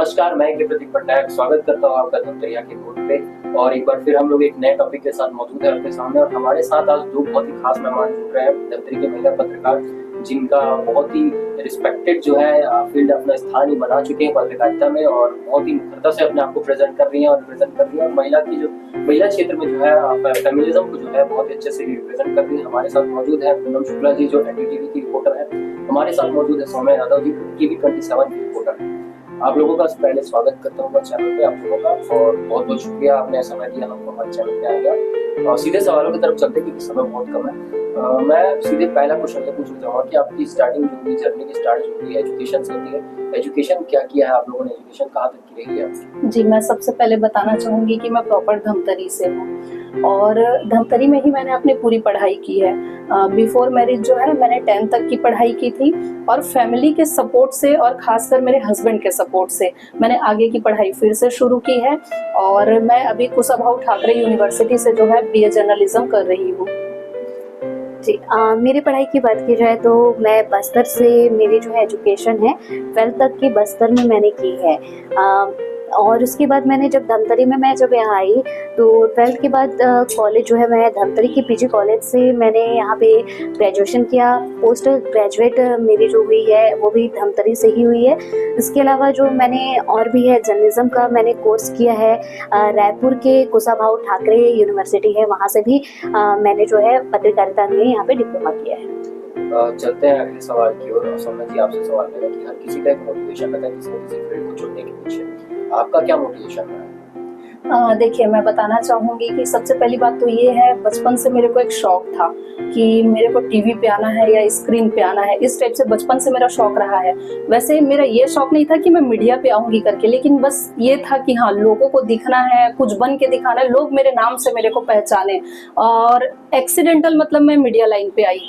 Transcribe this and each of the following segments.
नमस्कार, मैं प्रतीक पटनायक स्वागत करता हूँ आपका धमतरिया के बोर्ड पे। और एक बार फिर हम लोग एक नए टॉपिक के साथ मौजूद है आपके सामने। और हमारे साथ आज दो बहुत ही खास मेहमान जुड़ रहे हैं, धमतरी के महिला पत्रकार जिनका बहुत ही रिस्पेक्टेड जो है फील्ड अपना स्थान ही बना चुके हैं पत्रकारिता में, और बहुत ही मुखरता से अपने आप को प्रेजेंट कर रही हैं और रिप्रेजेंट कर रही हैं। और महिला क्षेत्र में जो है फेमिनिज्म को जो है बहुत अच्छे से रिप्रेजेंट कर रही है। हमारे साथ मौजूद है पूनम शुक्ला जी जो एनडीटीवी की रिपोर्टर है। हमारे साथ मौजूद है सौम्या यादव जी टीवी 27 की रिपोर्टर है। आप लोगों का पहले स्वागत करता हूँ चैनल पे आप लोगों का, और बहुत बहुत शुक्रिया आपने समय दिया हमको हमारे चैनल पे आएगा। और सीधे सवालों की तरफ चलते क्योंकि समय बहुत कम है। मैं सीधे पहला क्वेश्चन पूछना चाहूँगा कि आपकी स्टार्टिंग जो हुई, जर्नी की स्टार्ट जो हुई एजुकेशन से होती है, एजुकेशन क्या किया है आप लोगों ने, एजुकेशन कहाँ तक की रही है? जी, मैं सबसे पहले बताना चाहूँगी कि मैं प्रॉपर धमतरी से हूँ और धमतरी में ही मैंने अपनी पूरी पढ़ाई की है। बिफोर मैरिज जो है मैंने 10th तक की पढ़ाई की थी और फैमिली के सपोर्ट से और खासकर मेरे हस्बैंड के सपोर्ट से मैंने आगे की पढ़ाई फिर से शुरू की है। और मैं अभी कुशाभाऊ ठाकरे यूनिवर्सिटी से जो है BA जर्नलिज्म कर रही हूँ। जी, मेरी पढ़ाई की बात की जाए तो मैं बस्तर से मेरी जो है एजुकेशन है 12th तक की बस्तर में मैंने की है। और उसके बाद मैंने जब धमतरी में मैं जब यहाँ आई तो 12th के बाद कॉलेज जो है मैं धमतरी की PG कॉलेज से मैंने यहाँ पे ग्रेजुएशन किया। पोस्ट ग्रेजुएट मेरी जो हुई है वो भी धमतरी से ही हुई है। इसके अलावा जो मैंने और भी है जर्नलिज्म का मैंने कोर्स किया है रायपुर के कुशाभाऊ ठाकरे यूनिवर्सिटी है, वहाँ से भी मैंने जो है पत्रकारिता में यहाँ पे डिप्लोमा किया है। चलते हैं अगले सवाल की ओर। सौम्या जी आपसे सवाल है कि हर किसी का एक मोटिवेशन रहता है किसी न किसी फील्ड को चुनने के पीछे, आपका क्या मोटिवेशन है? देखिए, मैं बताना चाहूँगी कि सबसे पहली बात तो ये है, बचपन से मेरे को एक शौक था कि मेरे को टीवी पे आना है या स्क्रीन पे आना है। इस टाइप से बचपन से मेरा शौक रहा है। वैसे मेरा ये शौक नहीं था कि मैं मीडिया पे आऊंगी करके, लेकिन बस ये था कि हाँ, लोगों को दिखना है, कुछ बन के दिखाना है, लोग मेरे नाम से मेरे को पहचाने। और एक्सीडेंटल मतलब मैं मीडिया लाइन पे आई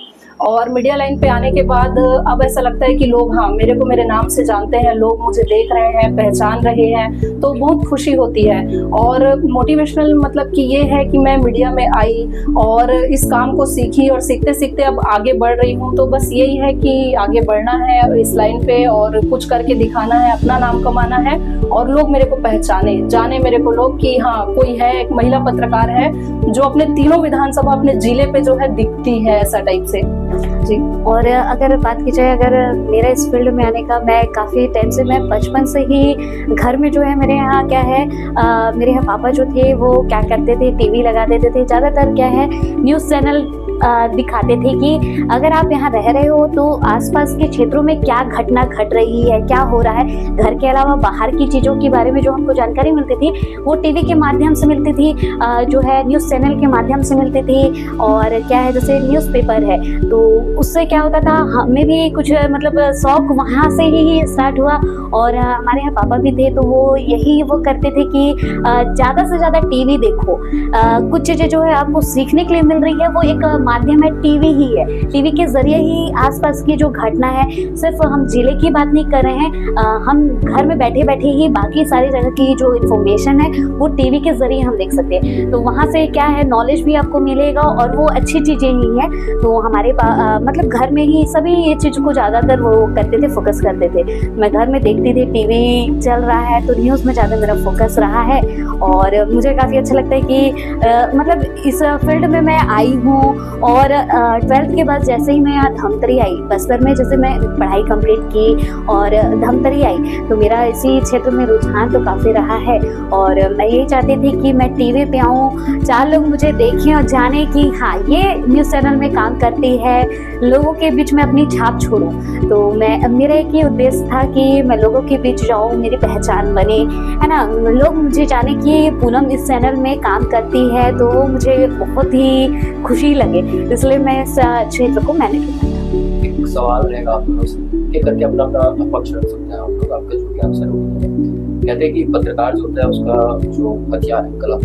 और मीडिया लाइन पे आने के बाद अब ऐसा लगता है कि लोग हाँ मेरे को मेरे नाम से जानते हैं, लोग मुझे देख रहे हैं, पहचान रहे हैं, तो बहुत खुशी होती है। और मोटिवेशनल मतलब कि ये है कि मैं मीडिया में आई और इस काम को सीखी और सीखते सीखते अब आगे बढ़ रही हूँ। तो बस यही है कि आगे बढ़ना है इस लाइन पे और कुछ करके दिखाना है, अपना नाम कमाना है और लोग मेरे को पहचाने, जाने मेरे को लोग कि हाँ कोई है, एक महिला पत्रकार है जो अपने तीनों विधानसभा अपने जिले पे जो है दिखती है, ऐसा टाइप से। जी, और अगर बात की जाए अगर मेरा इस फील्ड में आने का, मैं काफ़ी टाइम से मैं बचपन से ही घर में जो है मेरे यहाँ क्या है मेरे यहाँ पापा जो थे वो क्या करते थे, टीवी लगा देते थे। ज़्यादातर क्या है न्यूज़ चैनल दिखाते थे कि अगर आप यहाँ रह रहे हो तो आसपास के क्षेत्रों में क्या घटना घट रही है, क्या हो रहा है। घर के अलावा बाहर की चीज़ों के बारे में जो हमको जानकारी मिलती थी वो टीवी के माध्यम से मिलती थी, जो है न्यूज़ चैनल के माध्यम से मिलती थी। और क्या है जैसे न्यूज़पेपर है तो उससे क्या होता था, हमें भी कुछ मतलब शौक वहाँ से ही स्टार्ट हुआ। और हमारे यहाँ पापा भी थे तो वो करते थे कि ज़्यादा से ज़्यादा टीवी देखो, कुछ चीज़ें जो है आपको सीखने के लिए मिल रही है वो एक माध्यम है टीवी ही है। टीवी के जरिए ही आसपास की जो घटना है, सिर्फ हम जिले की बात नहीं कर रहे हैं, हम घर में बैठे बैठे ही बाकी सारी जगह की जो इन्फॉर्मेशन है वो टीवी के जरिए हम देख सकते हैं। तो वहाँ से क्या है नॉलेज भी आपको मिलेगा और वो अच्छी चीज़ें ही हैं। तो हमारे मतलब घर में ही सभी ये चीज़ को ज़्यादातर वो करते थे, फोकस करते थे। मैं घर में देखती थी टीवी चल रहा है तो न्यूज़ में ज़्यादा मेरा फोकस रहा है। और मुझे काफ़ी अच्छा लगता है कि मतलब इस फील्ड में मैं आई हूँ। और 12th के बाद जैसे ही मैं यहाँ धमतरी आई, बस्तर में जैसे मैं पढ़ाई कंप्लीट की और धमतरी आई तो मेरा इसी क्षेत्र में रुझान तो काफ़ी रहा है। और मैं यही चाहती थी कि मैं टीवी पे आऊँ, 4 लोग मुझे देखें और जाने कि हाँ ये न्यूज़ चैनल में काम करती है, लोगों के बीच में अपनी छाप छोड़ूं। तो मेरा एक ही उद्देश्य था कि मैं लोगों के बीच जाऊं, मेरी पहचान बने, है ना, लोग मुझे जाने कि पूनम इस चैनल में काम करती है, तो वो मुझे बहुत ही खुशी लगे, इसलिए मैं इस क्षेत्र को मैंने चुना था। एक सवाल रहेगा आप लोगों से करके अपना पक्ष रख सकते हैं आप लोग, आपका जो भी आंसर होगा। कहते हैं कि पत्रकार जो होता है उसका जो हथियार है कलम,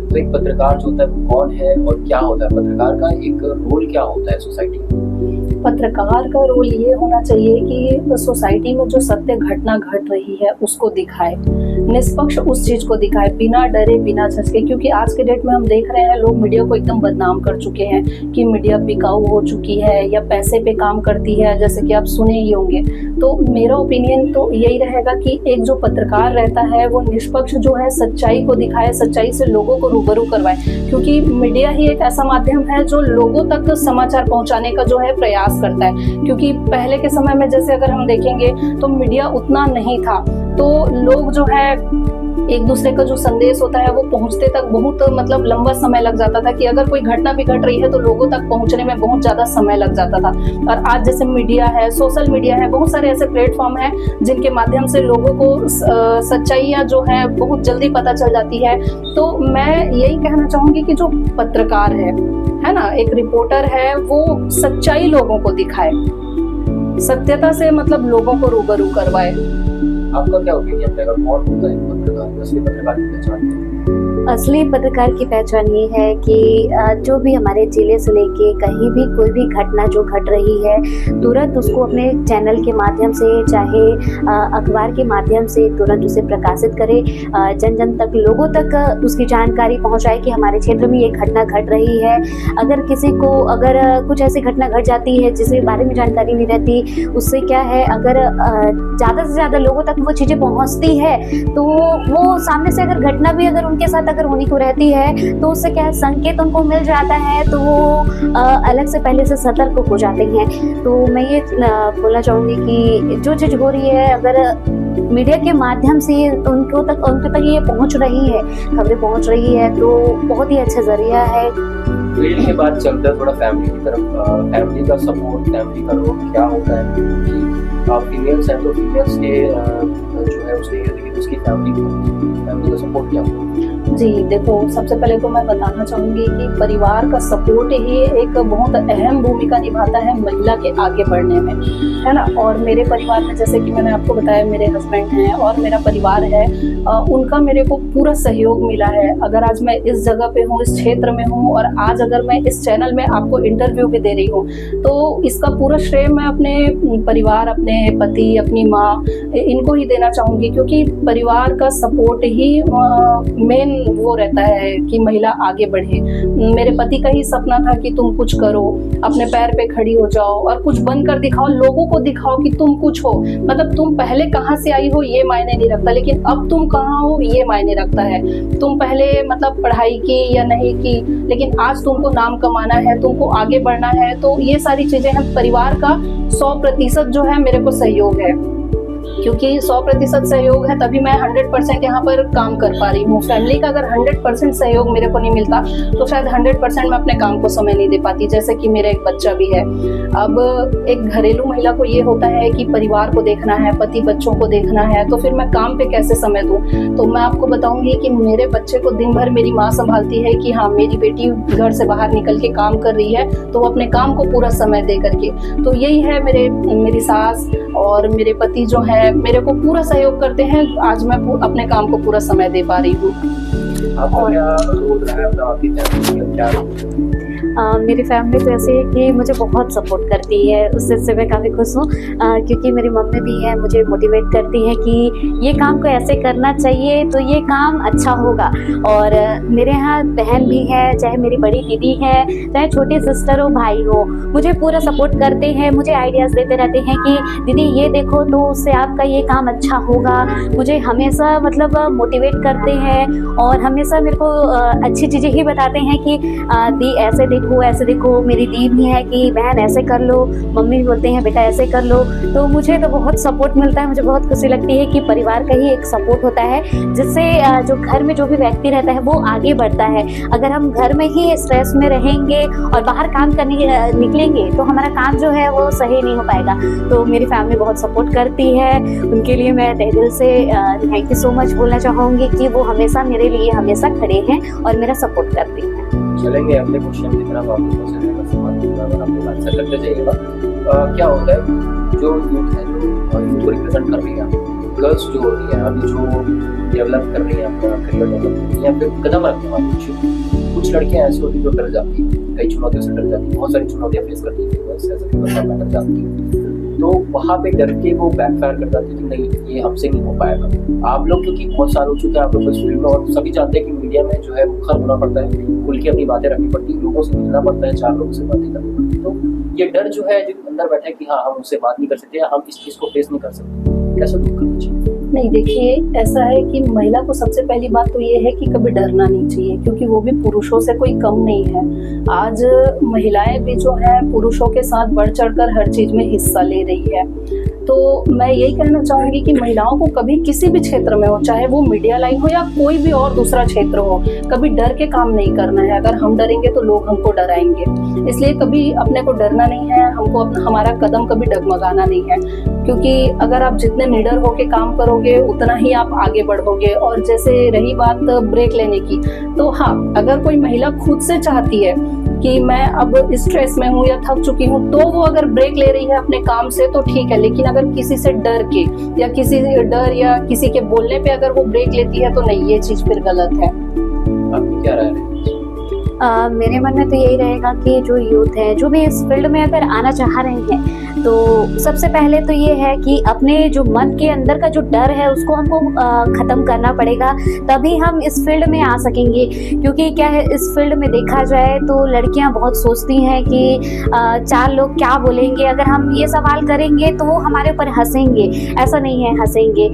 तो एक पत्रकार जो होता है वो कौन है और क्या होता है, पत्रकार का एक रोल क्या होता है सोसाइटी में? पत्रकार का रोल ये होना चाहिए कि सोसाइटी में जो सत्य घटना घट रही है उसको दिखाए, निष्पक्ष उस चीज को दिखाए, बिना डरे बिना झसके। क्योंकि आज के डेट में हम देख रहे हैं लोग मीडिया को एकदम बदनाम कर चुके हैं कि मीडिया बिकाऊ हो चुकी है या पैसे पे काम करती है, जैसे कि आप सुने ही होंगे। तो मेरा ओपिनियन तो यही रहेगा कि एक जो पत्रकार रहता है वो निष्पक्ष जो है सच्चाई को दिखाए, सच्चाई से लोगों को रूबरू करवाए। क्योंकि मीडिया ही एक ऐसा माध्यम है जो लोगों तक समाचार पहुंचाने का जो है प्रयास करता है। क्योंकि पहले के समय में जैसे अगर हम देखेंगे तो मीडिया उतना नहीं था, तो लोग जो है एक दूसरे का जो संदेश होता है वो पहुंचते तक बहुत मतलब लंबा समय लग जाता था कि अगर कोई घटना भी घट रही है तो लोगों तक पहुंचने में बहुत ज्यादा समय लग जाता था। और आज जैसे मीडिया है, सोशल मीडिया है, बहुत सारे ऐसे प्लेटफॉर्म हैं जिनके माध्यम से लोगों को सच्चाइयाँ जो है बहुत जल्दी पता चल जाती है। तो मैं यही कहना चाहूंगी कि जो पत्रकार है ना, एक रिपोर्टर है, वो सच्चाई लोगों को दिखाए, सत्यता से मतलब लोगों को रूबरू करवाए। आपका क्या ओपिनियन है, कौन होता है पत्रकार, असली पत्रकार की पहचान क्या है? असली पत्रकार की पहचान ये है कि जो भी हमारे जिले से लेके कहीं भी कोई भी घटना जो घट रही है तुरंत उसको अपने चैनल के माध्यम से, चाहे अखबार के माध्यम से तुरंत उसे प्रकाशित करे, जन जन तक, लोगों तक उसकी जानकारी पहुंचाए कि हमारे क्षेत्र में ये घटना घट रही है। अगर किसी को अगर कुछ ऐसी घटना घट जाती है जिसके बारे में जानकारी नहीं रहती, उससे क्या है, अगर ज़्यादा से ज़्यादा लोगों तक वो चीज़ें पहुंचती है तो वो सामने से अगर घटना भी अगर उनके साथ अगर होने को रहती है तो उससे क्या है, संकेत उनको मिल जाता है, तो वो अलग से पहले से सतर्क हो जाते हैं। तो मैं ये बोलना चाहूँगी कि जो चीज़ हो रही है अगर मीडिया के माध्यम से उनके तक ये पहुँच रही है, खबरें पहुँच रही है, तो बहुत ही अच्छा जरिया है। फील्ड के बाद चलते हैं थोड़ा फैमिली की तरफ। फैमिली का सपोर्ट, फैमिली का रोल क्या होता है कि आप फीमेल्स हैं तो फीमेल्स के जो है उसकी फैमिली का सपोर्ट क्या होता है? जी देखो, सबसे पहले तो मैं बताना चाहूंगी कि परिवार का सपोर्ट ही एक बहुत अहम भूमिका निभाता है महिला के आगे बढ़ने में, है ना। और मेरे परिवार में जैसे कि मैंने आपको बताया, मेरे हस्बैंड हैं और मेरा परिवार है, उनका मेरे को पूरा सहयोग मिला है। अगर आज मैं इस जगह पे हूँ, इस क्षेत्र में हूँ, और आज अगर मैं इस चैनल में आपको इंटरव्यू भी दे रही हूँ, तो इसका पूरा श्रेय मैं अपने परिवार, अपने पति, अपनी माँ, इनको ही देना चाहूँगी। क्योंकि परिवार का सपोर्ट ही मेन वो रहता है कि महिला आगे बढ़े। मेरे पति का ही सपना था कि तुम कुछ करो, अपने पैर पे खड़ी हो जाओ और कुछ बनकर दिखाओ, लोगों को दिखाओ कि तुम कुछ हो। मतलब तुम पहले कहाँ से आई हो ये मायने नहीं रखता, लेकिन अब तुम कहाँ हो ये मायने रखता है। तुम पहले मतलब पढ़ाई की या नहीं की, लेकिन आज तुमको नाम कमाना है, तुमको आगे बढ़ना है। तो ये सारी चीजें हैं। परिवार का 100% जो है मेरे को सहयोग है, क्योंकि 100% सहयोग है तभी मैं 100% यहाँ पर काम कर पा रही हूँ। फैमिली का अगर 100% सहयोग मेरे को नहीं मिलता तो शायद 100% मैं अपने काम को समय नहीं दे पाती। जैसे कि मेरा एक बच्चा भी है। अब एक घरेलू महिला को ये होता है कि परिवार को देखना है, पति बच्चों को देखना है, तो फिर मैं काम पे कैसे समय दूँ। तो मैं आपको बताऊंगी कि मेरे बच्चे को दिन भर मेरी माँ संभालती है कि हाँ मेरी बेटी घर से बाहर निकल के काम कर रही है, तो वो अपने काम को पूरा समय दे करके। तो यही है, मेरी सास और मेरे पति जो है मेरे को पूरा सहयोग करते हैं। आज मैं अपने काम को पूरा समय दे पा रही हूँ। मेरी फैमिली तो ऐसे है कि मुझे बहुत सपोर्ट करती है, उससे मैं काफ़ी खुश हूँ। क्योंकि मेरी मम्मी भी है, मुझे मोटिवेट करती है कि ये काम को ऐसे करना चाहिए तो ये काम अच्छा होगा। और मेरे यहाँ बहन भी है, चाहे मेरी बड़ी दीदी है, चाहे छोटी सिस्टर हो, भाई हो, मुझे पूरा सपोर्ट करते हैं, मुझे आइडियाज़ देते रहते हैं कि दीदी ये देखो तो उससे आपका ये काम अच्छा होगा। मुझे हमेशा मतलब मोटिवेट करते हैं और हमेशा मेरे को अच्छी चीज़ें ही बताते हैं कि दी ऐसे ऐसे देखो। मेरी दी भी है कि बहन ऐसे कर लो, मम्मी भी बोलते हैं बेटा ऐसे कर लो। तो मुझे तो बहुत सपोर्ट मिलता है। मुझे बहुत खुशी लगती है कि परिवार का ही एक सपोर्ट होता है, जिससे जो घर में जो भी व्यक्ति रहता है वो आगे बढ़ता है। अगर हम घर में ही स्ट्रेस में रहेंगे और बाहर काम करने निकलेंगे तो हमारा काम जो है वो सही नहीं हो पाएगा। तो मेरी फैमिली बहुत सपोर्ट करती है, उनके लिए मैं तहे दिल से थैंक यू सो मच बोलना चाहूँगी कि वो हमेशा मेरे लिए हमेशा खड़े हैं और मेरा सपोर्ट करती हैं। चलेंगे अगले क्वेश्चन की तरफ। आपको आंसर करते जाइएगा। क्या होता है जो यूथ है, जो यूथ को रिप्रेजेंट कर रही है, गर्ल्स जो होती है अभी जो डेवलप कर रही है अपना करियर डेवलप या फिर कदम रखने वाली, कुछ लड़कियां ऐसी होती है जो डर जाती है कई चुनौतियों से डर जाती है, बहुत सारी चुनौतियां फेस करती है, मैं डर जाती हूँ, तो वहाँ पे डर के वो बैकफायर कर जाती है कि नहीं ये हमसे नहीं हो पाएगा। आप लोग क्योंकि बहुत साल हो चुके हैं आप लोग को इस फील्ड में, और सभी जानते हैं कि मीडिया में जो है मुखर होना पड़ता है, खुल के अपनी बातें रखनी पड़ती है, लोगों से मिलना पड़ता है, 4 लोगों से बातें करनी पड़ती है, तो ये डर जो है जो अंदर बैठा है कि हाँ हम उससे बात नहीं कर सकते, हम इस चीज़ को फेस नहीं कर सकते, कैसे दूर करना चाहिए? नहीं, देखिए ऐसा है कि महिला को सबसे पहली बात तो ये है कि कभी डरना नहीं चाहिए, क्योंकि वो भी पुरुषों से कोई कम नहीं है। आज महिलाएं भी जो है पुरुषों के साथ बढ़ चढ़कर हर चीज में हिस्सा ले रही है। तो मैं यही कहना चाहूंगी कि महिलाओं को कभी किसी भी क्षेत्र में हो, चाहे वो मीडिया लाइन हो या कोई भी और दूसरा क्षेत्र हो, कभी डर के काम नहीं करना है। अगर हम डरेंगे तो लोग हमको डराएंगे, इसलिए कभी अपने को डरना नहीं है, हमको हमारा कदम कभी डगमगाना नहीं है, क्योंकि अगर आप जितने निडर होके काम करोगे उतना ही आप आगे बढ़ोगे। और जैसे रही बात ब्रेक लेने की, तो हाँ, अगर कोई महिला खुद से चाहती है कि मैं अब स्ट्रेस में हूँ या थक चुकी हूँ, तो वो अगर ब्रेक ले रही है अपने काम से तो ठीक है, लेकिन अगर किसी से डर के या किसी के बोलने पे अगर वो ब्रेक लेती है तो नहीं, ये चीज फिर गलत है। आपकी क्या राय है? मेरे मन में तो यही रहेगा कि जो यूथ है, जो भी इस फील्ड में अगर आना चाह रहे हैं, तो सबसे पहले तो ये है कि अपने जो मन के अंदर का जो डर है उसको हमको ख़त्म करना पड़ेगा, तभी हम इस फील्ड में आ सकेंगे। क्योंकि क्या है, इस फील्ड में देखा जाए तो लड़कियां बहुत सोचती हैं कि 4 लोग क्या बोलेंगे, अगर हम ये सवाल करेंगे तो वो हमारे ऊपर हंसेंगे। ऐसा नहीं है, हंसेंगे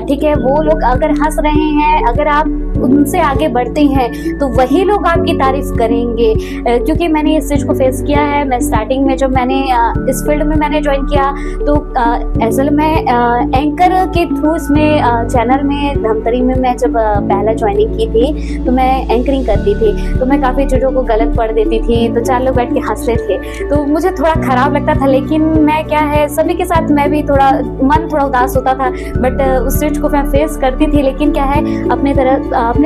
ठीक है, वो लोग अगर हंस रहे हैं, अगर आप उनसे आगे बढ़ते हैं तो वही लोग आपकी तारीफ करेंगे। क्योंकि मैंने इस चीज़ को फेस किया है। मैं स्टार्टिंग में जब मैंने इस फील्ड में मैंने ज्वाइन किया तो असल में एंकर के थ्रू इसमें चैनल में धमतरी में मैं जब पहला ज्वाइनिंग की थी तो मैं एंकरिंग करती थी, तो मैं काफ़ी चीज़ों को गलत पढ़ देती थी, तो 4 लोग बैठ के हंसते थे, तो मुझे थोड़ा ख़राब लगता था। लेकिन मैं क्या है, सभी के साथ मैं भी मन थोड़ा उदास होता था, बट उस चीज़ को मैं फेस करती थी। लेकिन क्या है, अपने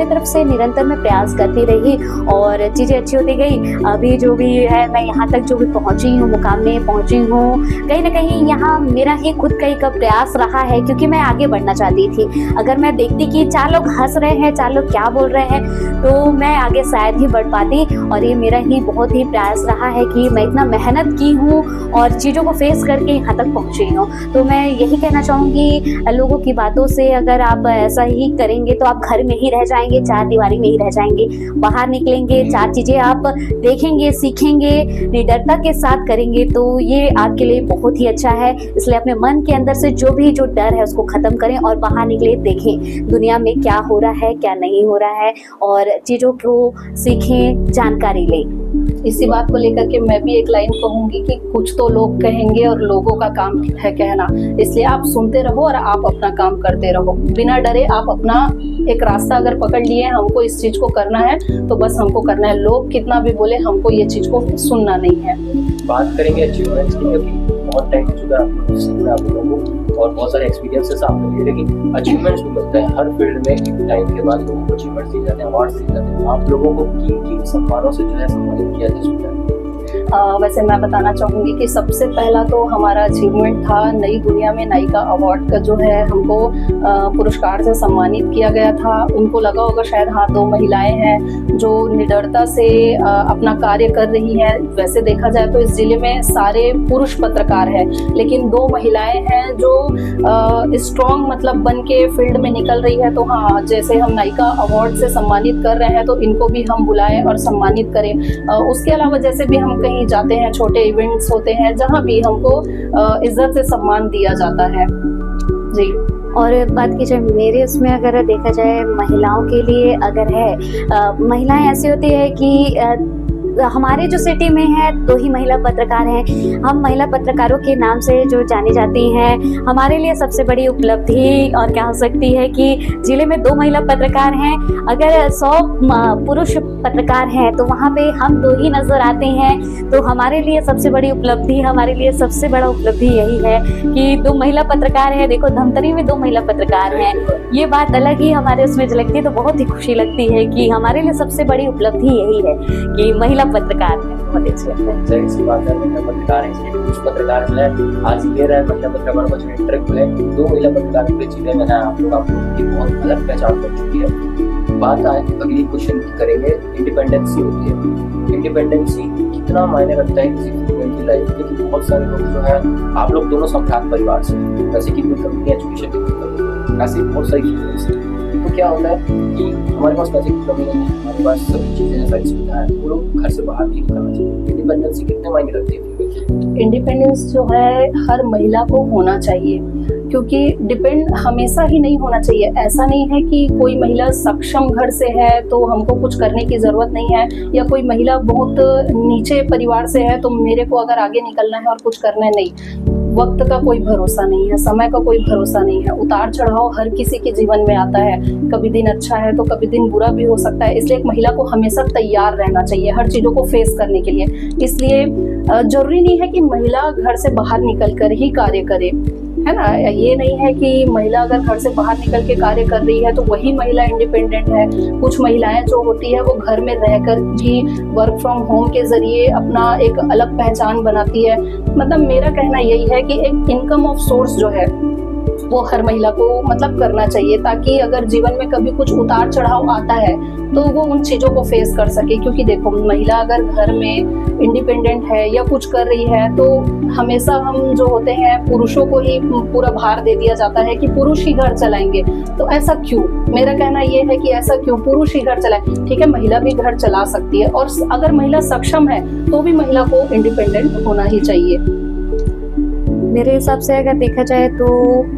तरफ से निरंतर मैं प्रयास करती रही और चीज़ें अच्छी होती गई। अभी जो भी है, मैं यहाँ तक जो भी पहुँची हूँ, मुकाम में पहुँची हूँ, कहीं ना कहीं यहाँ मेरा ही खुद का एक प्रयास रहा है, क्योंकि मैं आगे बढ़ना चाहती थी। अगर मैं देखती कि 4 लोग हंस रहे हैं, 4 लोग क्या बोल रहे हैं, तो मैं आगे शायद ही बढ़ पाती। और ये मेरा ही बहुत ही प्रयास रहा है कि मैं इतना मेहनत की हूँ और चीज़ों को फेस करके यहाँ तक पहुँची हूँ। तो मैं यही कहना चाहूँगी, लोगों की बातों से अगर आप ऐसा ही करेंगे तो आप घर में ही रह जाएंगे, 4 दीवारी में ही रह जाएंगे। बाहर निकलेंगे, 4 चीज़ें आप देखेंगे, सीखेंगे, निडरता के साथ करेंगे, तो ये आपके लिए बहुत ही अच्छा है। इसलिए अपने मन के अंदर से जो डर है उसको ख़त्म करें और बाहर निकले, देखें दुनिया में क्या हो रहा है, क्या नहीं हो रहा है, और चीज़ों को सीखें, जानकारी लें। इसी बात को लेकर के मैं भी एक लाइन कहूंगी कि कुछ तो लोग कहेंगे और लोगों का काम है कहना, इसलिए आप सुनते रहो और आप अपना काम करते रहो, बिना डरे। आप अपना एक रास्ता अगर पकड़ लिए, हमको इस चीज को करना है तो बस हमको करना है, लोग कितना भी बोले हमको ये चीज को सुनना नहीं है। बात करेंगे अचीवमेंट्स की, क्योंकि बहुत टाइम हो चुका है आप लोगों को और बहुत सारे एक्सपीरियंसेस आपने लिए, लेकिन अचीवमेंट्स भी मिलते हैं हर फील्ड में। एक टाइम के बाद लोगों को अचीवमेंट्स दिए जाते हैं, अवार्ड्स दिए जाते हैं। आप लोगों को किन सम्मानों से जो है सम्मानित किया जा सकता है? वैसे मैं बताना चाहूँगी कि सबसे पहला तो हमारा अचीवमेंट था नई दुनिया में नायिका अवार्ड का, जो है हमको पुरस्कार से सम्मानित किया गया था। उनको लगा होगा शायद, हाँ 2 महिलाएं हैं जो निडरता से अपना कार्य कर रही हैं। वैसे देखा जाए तो इस जिले में सारे पुरुष पत्रकार हैं, लेकिन 2 महिलाएं हैं जो स्ट्रॉन्ग मतलब बन के फील्ड में निकल रही है। तो हाँ, जैसे हम नायिका अवार्ड से सम्मानित कर रहे हैं तो इनको भी हम बुलाएं और सम्मानित करें। उसके अलावा जैसे भी हम कहीं जाते हैं, छोटे इवेंट्स होते हैं, जहाँ भी हमको इज्जत से सम्मान दिया जाता है जी। और बात की जाए मेरे उसमें, अगर देखा जाए महिलाओं के लिए अगर है, महिलाएं ऐसी होती है कि हमारे जो सिटी में है 2 ही महिला पत्रकार हैं। हम महिला पत्रकारों के नाम से जो जानी जाती हैं, हमारे लिए सबसे बड़ी उपलब्धि और क्या हो सकती है कि जिले में 2 महिला पत्रकार हैं। अगर 100 पुरुष पत्रकार हैं तो वहाँ पे हम 2 ही नजर आते हैं। तो हमारे लिए सबसे बड़ी उपलब्धि, हमारे लिए सबसे बड़ा उपलब्धि यही है कि 2 महिला पत्रकार हैं। देखो, धमतरी में 2 महिला पत्रकार हैं, ये बात अलग ही हमारे उसमें झलकती है, तो बहुत ही खुशी लगती है कि हमारे लिए सबसे बड़ी उपलब्धि यही है कि महिला पत्रकार है। बहुत अच्छी लगता है। सही सी बात है, महिला पत्रकार है, इसलिए कुछ पत्रकार जो है आज ये रहा है महिला पत्रकार का जो इंटरव्यू है 2 महिला पत्रकार के जिले में है। आप लोग की बहुत अलग पहचान बन चुकी है। बात आए अगली क्वेश्चन की करेंगे, इंडिपेंडेंसी होती है। इंडिपेंडेंसी कितना मायने रखता है किसी फीमेल की लाइफ में? बहुत सारे लोग जो है, आप लोग दोनों संभ्रांत परिवार से, जैसे कि कोई कमी एजुकेशन की कमी, ऐसी बहुत सारी चीजें। तो क्या होता है कि हमारे पास पैसे की कमी नहीं है, हमारे पास सभी चीजें सारी सुविधाएं हैं, वो लोग घर से बाहर नहीं निकलना चाहिए। इंडिपेंडेंसी कितने मायने रखती है? इंडिपेंडेंस जो है हर महिला को होना चाहिए, क्योंकि डिपेंड हमेशा ही नहीं होना चाहिए। ऐसा नहीं है कि कोई महिला सक्षम घर से है तो हमको कुछ करने की जरूरत नहीं है, या कोई महिला बहुत नीचे परिवार से है तो मेरे को अगर आगे निकलना है और कुछ करना है, नहीं। वक्त का कोई भरोसा नहीं है, समय का कोई भरोसा नहीं है, उतार चढ़ाव हर किसी के जीवन में आता है। कभी दिन अच्छा है तो कभी दिन बुरा भी हो सकता है, इसलिए एक महिला को हमेशा तैयार रहना चाहिए हर चीजों को फेस करने के लिए। इसलिए जरूरी नहीं है कि महिला घर से बाहर निकल कर ही कार्य करे, है ना। ये नहीं है कि महिला अगर घर से बाहर निकल के कार्य कर रही है तो वही महिला इंडिपेंडेंट है। कुछ महिलाएं जो होती है वो घर में रहकर भी वर्क फ्रॉम होम के जरिए अपना एक अलग पहचान बनाती है। मतलब मेरा कहना यही है कि एक इनकम ऑफ सोर्स जो है वो हर महिला को मतलब करना चाहिए, ताकि अगर जीवन में कभी कुछ उतार चढ़ाव आता है तो वो उन चीजों को फेस कर सके। क्योंकि देखो, महिला अगर घर में इंडिपेंडेंट है या कुछ कर रही है तो हमेशा हम जो होते हैं पुरुषों को ही पूरा भार दे दिया जाता है कि पुरुष ही घर चलाएंगे। तो ऐसा क्यों? मेरा कहना ये है कि ऐसा क्यों, पुरुष ही घर चलाए। ठीक है, महिला भी घर चला सकती है, और अगर महिला सक्षम है तो भी महिला को इंडिपेंडेंट होना ही चाहिए। मेरे हिसाब से अगर देखा जाए तो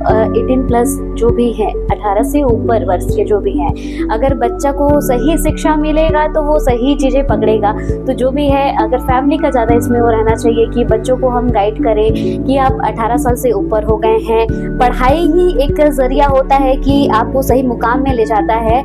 18 प्लस जो भी है, 18 से ऊपर वर्ष के जो भी हैं, अगर बच्चा को सही शिक्षा मिलेगा तो वो सही चीज़ें पकड़ेगा। तो जो भी है, अगर फैमिली का ज़्यादा इसमें वो रहना चाहिए कि बच्चों को हम गाइड करें कि आप 18 साल से ऊपर हो गए हैं। पढ़ाई ही एक ज़रिया होता है कि आपको सही मुकाम में ले जाता है।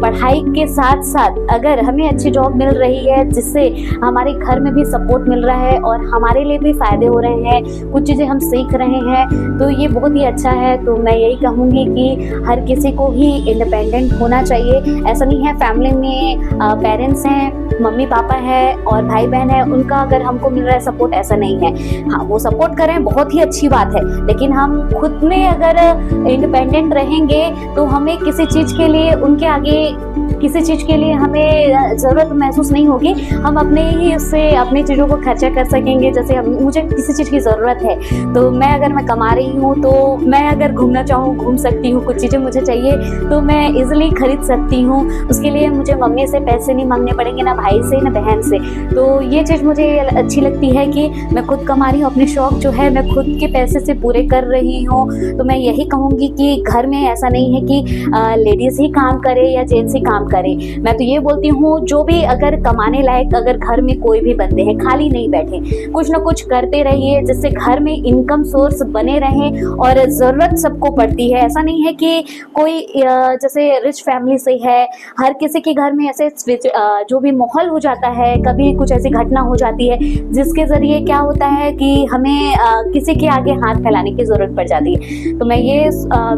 पढ़ाई के साथ साथ अगर हमें अच्छी जॉब मिल रही है जिससे हमारे घर में भी सपोर्ट मिल रहा है और हमारे लिए भी फ़ायदे हो रहे हैं, कुछ चीज़ें हम सीख रहे हैं, तो ये बहुत ही अच्छा है। तो मैं यही कहूँगी कि हर किसी को ही इंडिपेंडेंट होना चाहिए। ऐसा नहीं है फैमिली में पेरेंट्स हैं, मम्मी पापा है और भाई बहन है, उनका अगर हमको मिल रहा है सपोर्ट, ऐसा नहीं है। हाँ, वो सपोर्ट करें, बहुत ही अच्छी बात है, लेकिन हम खुद में अगर इंडिपेंडेंट रहेंगे तो हमें किसी चीज़ के लिए उनके आगे किसी चीज़ के लिए हमें ज़रूरत महसूस नहीं होगी। हम अपने ही उससे अपनी चीज़ों को खर्चा कर सकेंगे। जैसे मुझे किसी चीज़ की ज़रूरत है तो अगर मैं कमा रही हूँ तो मैं अगर घूमना चाहूँ घूम सकती हूँ, कुछ चीज़ें मुझे चाहिए तो मैं इजीली खरीद सकती हूँ। उसके लिए मुझे मम्मी से पैसे नहीं मांगने पड़ेंगे, ना भाई से ना बहन से। तो ये चीज़ मुझे अच्छी लगती है कि मैं खुद कमा रही हूँ, अपने शौक जो है मैं खुद के पैसे से पूरे कर रही हूँ। तो मैं यही कहूँगी कि घर में ऐसा नहीं है कि लेडीज़ ही काम करे या जेंट्स ही काम करे। मैं तो ये बोलती हूँ, जो भी अगर कमाने लायक अगर घर में कोई भी बंदे हैं, खाली नहीं बैठे, कुछ ना कुछ करते रहिए जिससे घर में इनकम सोर्स बने रहें। और ज़रूरत सबको पड़ती है, ऐसा नहीं है कि कोई जैसे रिच फैमिली से है, हर किसी के घर में ऐसे जो भी माहौल हो जाता है, कभी कुछ ऐसी घटना हो जाती है जिसके ज़रिए क्या होता है कि हमें किसी के आगे हाथ फैलाने की ज़रूरत पड़ जाती है। तो मैं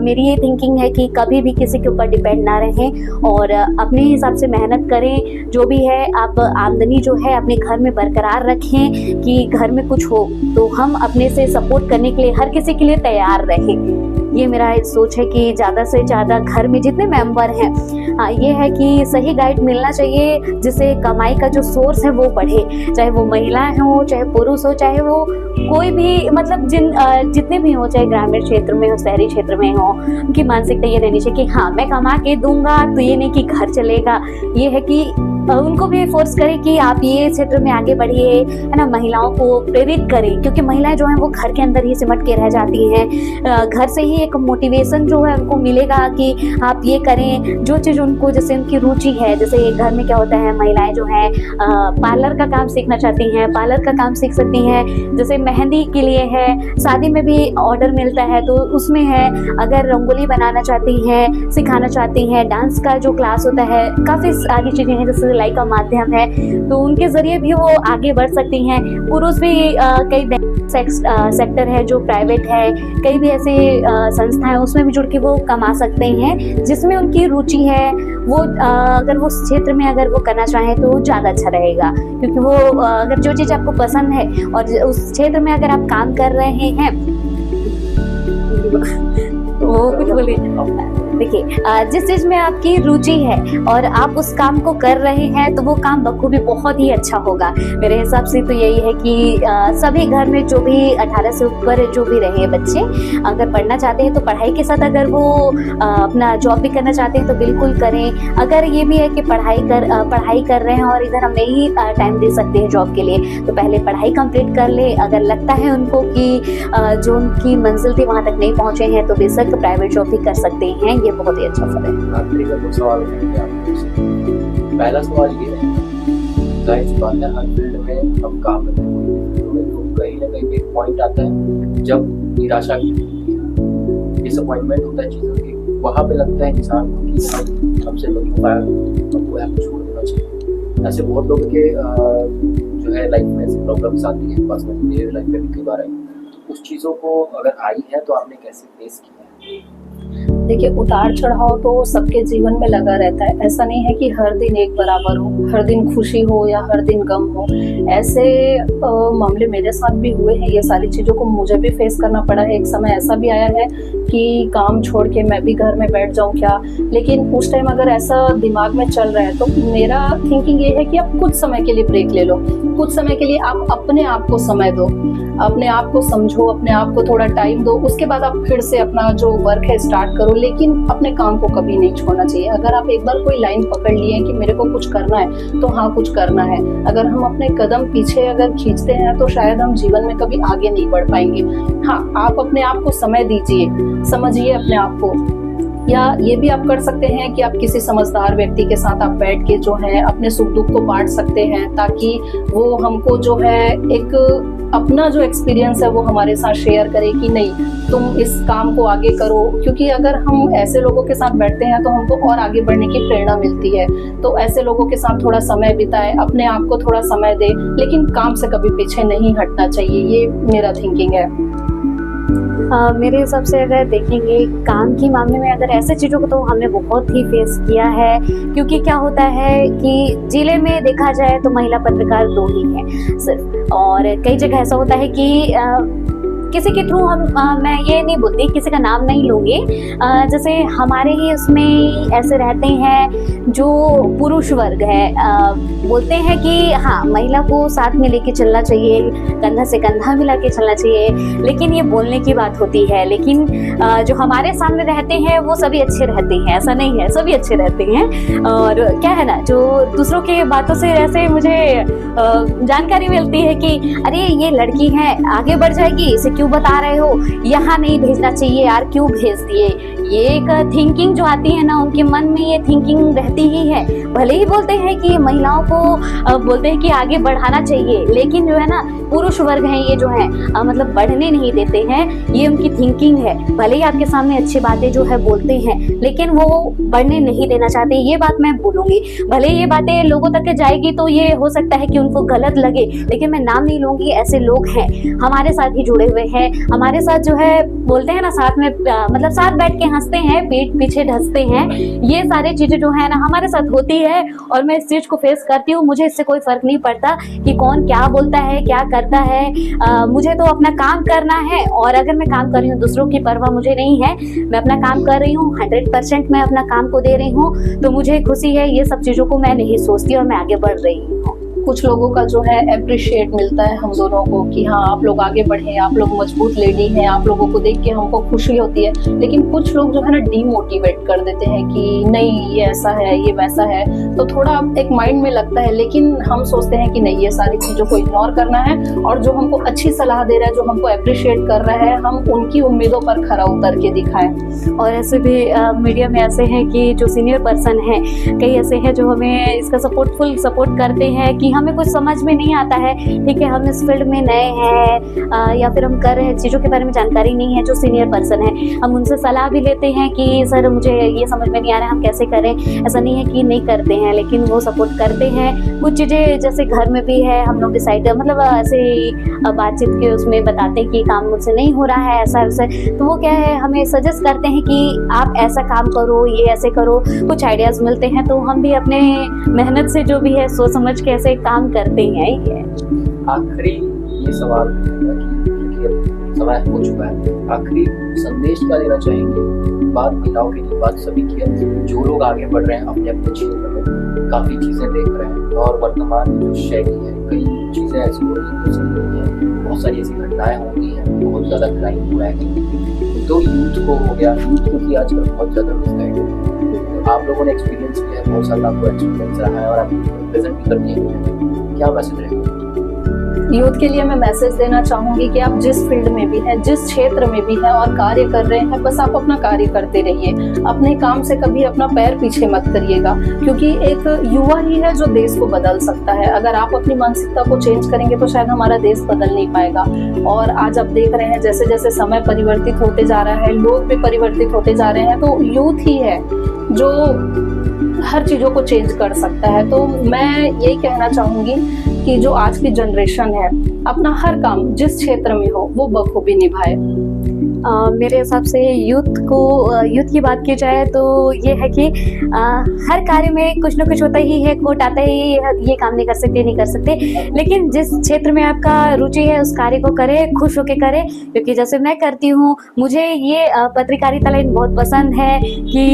मेरी ये थिंकिंग है कि कभी भी किसी के ऊपर डिपेंड ना रहें और अपने हिसाब से मेहनत करें। जो भी है, आप आमदनी जो है अपने घर में बरकरार रखें कि घर में कुछ हो तो हम अपने से सपोर्ट करने के लिए हर किसी के लिए तैयार रहें। ये मेरा सोच है कि ज़्यादा से ज़्यादा घर में जितने मेंबर हैं, हाँ, ये है कि सही गाइड मिलना चाहिए जिससे कमाई का जो सोर्स है वो बढ़े। चाहे वो महिलाएं हो, चाहे पुरुष हो, चाहे वो कोई भी, मतलब जितने भी हो, चाहे ग्रामीण क्षेत्र में हो, शहरी क्षेत्र में हो, उनकी मानसिकता ये रहनी चाहिए कि हाँ, मैं कमा के दूंगा तो ये नहीं कि घर चलेगा। ये है कि उनको भी फोर्स करें कि आप ये क्षेत्र में आगे बढ़िए, है ना। महिलाओं को प्रेरित करें, क्योंकि महिलाएं जो हैं वो घर के अंदर ही सिमट के रह जाती हैं। घर से ही एक मोटिवेशन जो है उनको मिलेगा कि आप ये करें जो चीज़ उनको, जैसे उनकी रुचि है। जैसे घर में क्या होता है, महिलाएं जो हैं पार्लर का काम सीखना चाहती हैं, पार्लर का काम सीख सकती हैं। जैसे मेहंदी के लिए है, शादी में भी ऑर्डर मिलता है तो उसमें है। अगर रंगोली बनाना चाहती हैं, सिखाना चाहती हैं, डांस का जो क्लास होता है, काफ़ी सारी चीज़ें हैं, जैसे सिलाई का माध्यम है, तो उनके जरिए भी वो आगे बढ़ सकती हैं। पुरुष भी कई सेक्टर है जो प्राइवेट है, कई भी ऐसे संस्थाएं उसमें भी जुड़ के वो कमा सकते हैं जिसमें उनकी रुचि है। वो अगर वो क्षेत्र में अगर वो करना चाहें तो ज़्यादा अच्छा रहेगा, क्योंकि वो अगर जो चीज़ आपको पसंद है और उस क्षेत्र में अगर आप काम कर रहे हैं वो कुछ बोलिए। देखिए जिस चीज में आपकी रुचि है और आप उस काम को कर रहे हैं तो वो काम बखूबी बहुत ही अच्छा होगा। मेरे हिसाब से तो यही है कि सभी घर में जो भी 18 से ऊपर जो भी रहे बच्चे अगर पढ़ना चाहते हैं तो पढ़ाई के साथ अगर वो अपना जॉब भी करना चाहते हैं तो बिल्कुल करें। अगर ये भी है कि पढ़ाई कर रहे हैं और इधर हम नहीं टाइम दे सकते हैं जॉब के लिए तो पहले पढ़ाई कंप्लीट कर ले। अगर लगता है उनको कि जो उनकी मंजिल थी वहाँ तक नहीं पहुँचे हैं तो बेशक प्राइवेट जॉब भी कर सकते हैं। ये बहुत ही अच्छा फल है। आखिरी का 2 सवाल करेंगे आपसे। पहला सवाल ये है, जाहिर सी बात है हर फील्ड में हम काम करते हैं तो कहीं ना कहीं एक पॉइंट आता है जब निराशा की डिसअपॉइंटमेंट होता है चीज़ों की, वहाँ पे लगता है इंसान को कि हमसे नहीं हो पाया, हमको यहाँ छोड़ देना चाहिए। ऐसे बहुत लोगों के जो है लाइफ में ऐसी प्रॉब्लम्स आती हैं, पर्सनली मेरे लाइफ में भी कई बार आई। उस चीज़ों को अगर आई है तो आपने कैसे फेस किया है? देखिए, उतार चढ़ाव तो सबके जीवन में लगा रहता है। ऐसा नहीं है कि हर दिन एक बराबर हो, हर दिन खुशी हो या हर दिन गम हो। ऐसे मामले मेरे साथ भी हुए हैं। ये सारी चीज़ों को मुझे भी फेस करना पड़ा है। एक समय ऐसा भी आया है कि काम छोड़ के मैं भी घर में बैठ जाऊं क्या, लेकिन उस टाइम अगर ऐसा दिमाग में चल रहा है तो मेरा थिंकिंग ये है कि आप कुछ समय के लिए ब्रेक ले लो। कुछ समय के लिए आप अपने आप को समय दो, अपने आप को समझो, अपने आप को थोड़ा टाइम दो। उसके बाद आप फिर से अपना जो वर्क है स्टार्ट करो, लेकिन अपने काम को कभी नहीं छोड़ना चाहिए। अगर आप एक बार कोई लाइन पकड़ लिए कि मेरे को कुछ करना है तो हाँ, कुछ करना है। अगर हम अपने कदम पीछे अगर खींचते हैं तो शायद हम जीवन में कभी आगे नहीं बढ़ पाएंगे। हाँ, आप अपने आप को समय दीजिए, समझिए अपने आप को। या ये भी आप कर सकते हैं कि आप किसी समझदार व्यक्ति के साथ आप बैठ के जो है अपने सुख दुख को बांट सकते हैं, ताकि वो हमको जो है एक अपना जो एक्सपीरियंस है वो हमारे साथ शेयर करे कि नहीं, तुम इस काम को आगे करो। क्योंकि अगर हम ऐसे लोगों के साथ बैठते हैं तो हमको और आगे बढ़ने की प्रेरणा मिलती है। तो ऐसे लोगों के साथ थोड़ा समय बिताए, अपने आप को थोड़ा समय दे, लेकिन काम से कभी पीछे नहीं हटना चाहिए। ये मेरा थिंकिंग है। मेरे हिसाब से अगर देखेंगे काम के मामले में अगर ऐसे चीज़ों को तो हमने बहुत ही फेस किया है। क्योंकि क्या होता है कि जिले में देखा जाए तो महिला पत्रकार 2 ही हैं सिर्फ, और कई जगह ऐसा होता है कि किसी के थ्रू मैं ये नहीं बोलती, किसी का नाम नहीं लूँगी, जैसे हमारे ही उसमें ऐसे रहते हैं जो पुरुष वर्ग है, बोलते हैं कि हाँ महिला को साथ में लेके चलना चाहिए, कंधा से कंधा मिला के चलना चाहिए, लेकिन ये बोलने की बात होती है। लेकिन जो हमारे सामने रहते हैं वो सभी अच्छे रहते हैं, ऐसा नहीं है, सभी अच्छे रहते हैं। और क्या है ना, जो दूसरों के बातों से ऐसे मुझे जानकारी मिलती है कि अरे ये लड़की है आगे बढ़ जाएगी, इसे क्यों बता रहे हो, यहाँ नहीं भेजना चाहिए यार, क्यों भेज दिए। ये एक थिंकिंग जो आती है ना, उनके मन में ये थिंकिंग रहती ही है। भले ही बोलते हैं कि महिलाओं को बोलते हैं कि आगे बढ़ाना चाहिए, लेकिन जो है ना पुरुष वर्ग हैं ये जो है मतलब बढ़ने नहीं देते हैं। ये उनकी थिंकिंग है। भले ही आपके सामने अच्छी बातें जो है बोलते हैं, लेकिन वो बढ़ने नहीं देना चाहते। ये बात मैं बोलूंगी। भले ये बातें लोगों तक जाएगी तो ये हो सकता है कि उनको गलत लगे, लेकिन मैं नाम नहीं लूंगी। ऐसे लोग हैं हमारे साथ ही जुड़े हुए हैं, हमारे साथ जो है बोलते हैं ना साथ में मतलब साथ बैठ के हंसते हैं, पीठ पीछे ढसते हैं। ये सारी चीजें जो है ना हमारे साथ होती है, और मैं इस चीज को फेस करती हूँ। मुझे इससे कोई फर्क नहीं पड़ता कि कौन क्या बोलता है, क्या करता है। मुझे तो अपना काम करना है, और अगर मैं काम कर रही हूँ दूसरों की परवाह मुझे नहीं है। मैं अपना काम कर रही हूँ, 100% मैं अपना काम को दे रही हूँ, तो मुझे खुशी है। ये सब चीजों को मैं नहीं सोचती और मैं आगे बढ़ रही हूँ। कुछ लोगों का जो है अप्रिशिएट मिलता है हम दोनों को कि हाँ आप लोग आगे बढ़े, आप लोग मजबूत लेडी हैं, आप लोगों को देख के हमको खुशी होती है। लेकिन कुछ लोग जो है ना डीमोटिवेट कर देते हैं कि नहीं ये ऐसा है, ये वैसा है, तो थोड़ा एक माइंड में लगता है। लेकिन हम सोचते हैं कि नहीं, ये सारी चीजों को इग्नोर करना है, और जो हमको अच्छी सलाह दे रहा है, जो हमको अप्रिशिएट कर रहा है, हम उनकी उम्मीदों पर खरा उतर के दिखाएं। और ऐसे भी मीडिया में ऐसे हैं कि जो सीनियर पर्सन हैं, कई ऐसे हैं जो हमें इसका फुल सपोर्ट करते हैं कि हमें कुछ समझ में नहीं आता है, ठीक है, हम इस फील्ड में नए हैं या फिर हम कर रहे हैं, चीज़ों के बारे में जानकारी नहीं है। जो सीनियर पर्सन है हम उनसे सलाह भी लेते हैं कि सर मुझे ये समझ में नहीं आ रहा है, हम कैसे करें। ऐसा नहीं है कि नहीं करते हैं, लेकिन वो सपोर्ट करते हैं। कुछ चीज़ें जैसे घर में भी है, हम लोग डिसाइड मतलब ऐसे बातचीत के उसमें बताते हैं कि काम मुझसे नहीं हो रहा है, ऐसा वैसे, तो वो क्या है हमें सजेस्ट करते हैं कि आप ऐसा काम करो, ये ऐसे करो। कुछ आइडियाज़ मिलते हैं, तो हम भी अपने मेहनत से जो भी है सोच समझ के ऐसे काम करते हैं। ये आखिरी ये सवाल क्योंकि समय हो चुका है, आखिरी संदेश क्या देना चाहेंगे बात महिलाओं की नहीं, बात सभी की है। जो लोग आगे बढ़ रहे हैं अपने अपने क्षेत्र में, काफ़ी चीज़ें देख रहे हैं और वर्तमान में जो शैली है, कई चीज़ें ऐसी हो रही हैं, बहुत सारी ऐसी घटनाएं हो गई हैं, बहुत ज़्यादा क्राइम हुआ है। तो यूथ को हो गया, यूथ क्योंकि आजकल बहुत ज़्यादा मिसगाइड है। आप लोगों ने एक्सपीरियंस किया है, बहुत सारा आपको एक्सपीरियंस रहा है और आप प्रेजेंट भी करती हैं, क्या मैसेज रहेगा? यूथ के लिए मैं मैसेज देना चाहूंगी कि आप जिस फील्ड में भी हैं, जिस क्षेत्र में भी हैं और कार्य कर रहे हैं, बस आप अपना कार्य करते रहिए। अपने काम से कभी अपना पैर पीछे मत करिएगा, क्योंकि एक युवा ही है जो देश को बदल सकता है। अगर आप अपनी मानसिकता को चेंज करेंगे तो शायद हमारा देश बदल नहीं पाएगा। और आज आप देख रहे हैं जैसे जैसे समय परिवर्तित होते जा रहा है, लोग भी परिवर्तित होते जा रहे हैं, तो यूथ ही है जो हर चीजों को चेंज कर सकता है। तो मैं यही कहना चाहूंगी कि जो आज की जनरेशन है, अपना हर काम जिस क्षेत्र में हो वो बखूबी निभाए। मेरे हिसाब से यूथ की बात की जाए तो ये है कि हर कार्य में कुछ ना कुछ होता ही है, खोट आता ही, ये काम नहीं कर सकते, लेकिन जिस क्षेत्र में आपका रुचि है उस कार्य को करें, खुश होकर करें। क्योंकि जैसे मैं करती हूँ, मुझे ये पत्रकारिता लाइन बहुत पसंद है कि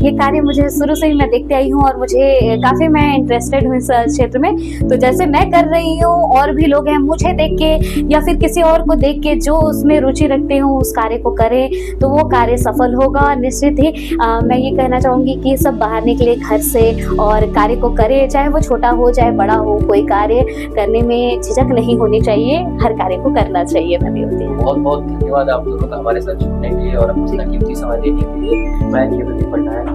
ये कार्य मुझे शुरू से ही मैं देखते आई हूँ और मुझे काफ़ी मैं इंटरेस्टेड हूँ इस क्षेत्र में। तो जैसे मैं कर रही हूँ और भी लोग हैं मुझे देख के या फिर किसी और को देख के जो उसमें रुचि रखते हूँ उस कार्य को करें तो वो कार्य सफल होगा निश्चित ही। मैं ये कहना चाहूँगी कि सब बाहर निकले घर से और कार्य को करें, चाहे वो छोटा हो चाहे बड़ा हो, कोई कार्य करने में झिझक नहीं होनी चाहिए, हर कार्य को करना चाहिए। मैं होती है। बहुत बहुत धन्यवाद आप दोनों का हमारे साथ जुड़ने के लिए और अपना कीमती समय देने के लिए। मैं प्रदीप पटनायक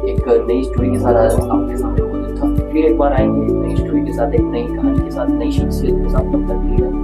एक नई स्टोरी के साथ आपके सामने उपस्थित था। फिर एक बार आएंगे एक नई स्टोरी के साथ, एक नई कहानी के साथ, नई शख्सियत के साथ। तब तक